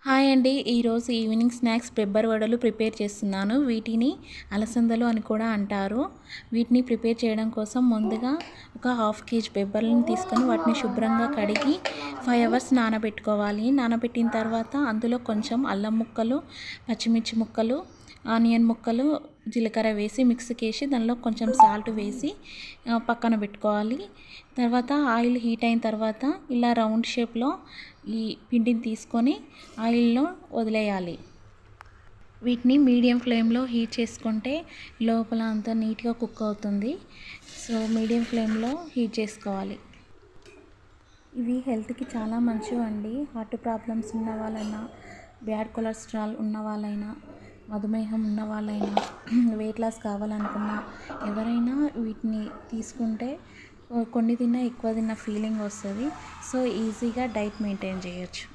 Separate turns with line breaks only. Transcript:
Hi అండి. ఈరోజు evening snacks పెబ్బర్ వడలు ప్రిపేర్ చేస్తున్నాను. వీటిని అలసందలు అని కూడా అంటారు. వీటిని ప్రిపేర్ చేయడం కోసం ముందుగా ఒక హాఫ్ కేజీ పెబ్బర్లను తీసుకొని వాటిని శుభ్రంగా కడిగి 5 అవర్స్ నానబెట్టుకోవాలి. నానబెట్టిన తర్వాత అందులో కొంచెం అల్లం ముక్కలు, పచ్చిమిర్చి ముక్కలు, ఆనియన్ ముక్కలు, జీలకర్ర వేసి మిక్సీకి వేసి దానిలో కొంచెం సాల్ట్ వేసి పక్కన పెట్టుకోవాలి. తర్వాత ఆయిల్ హీట్ అయిన తర్వాత ఇలా రౌండ్ షేప్లో ఈ పిండిని తీసుకొని ఆయిల్లో వదిలేయాలి. వీటిని మీడియం ఫ్లేమ్లో హీట్ చేసుకుంటే లోపల అంతా నీట్గా కుక్ అవుతుంది. సో మీడియం ఫ్లేమ్లో హీట్ చేసుకోవాలి. ఇవి హెల్త్కి చాలా మంచివండి. హార్ట్ ప్రాబ్లమ్స్ ఉన్న వాళ్ళైనా, బ్యాడ్ కొలెస్ట్రాల్ ఉన్న వాళ్ళైనా, మధుమేహం ఉన్న వాళ్ళైనా, వెయిట్ లాస్ కావాలనుకున్న ఎవరైనా వీటిని తీసుకుంటే కొన్ని తిన్నా ఎక్కువ తిన్న ఫీలింగ్ వస్తుంది. సో ఈజీగా డైట్ మెయింటైన్ చేయొచ్చు.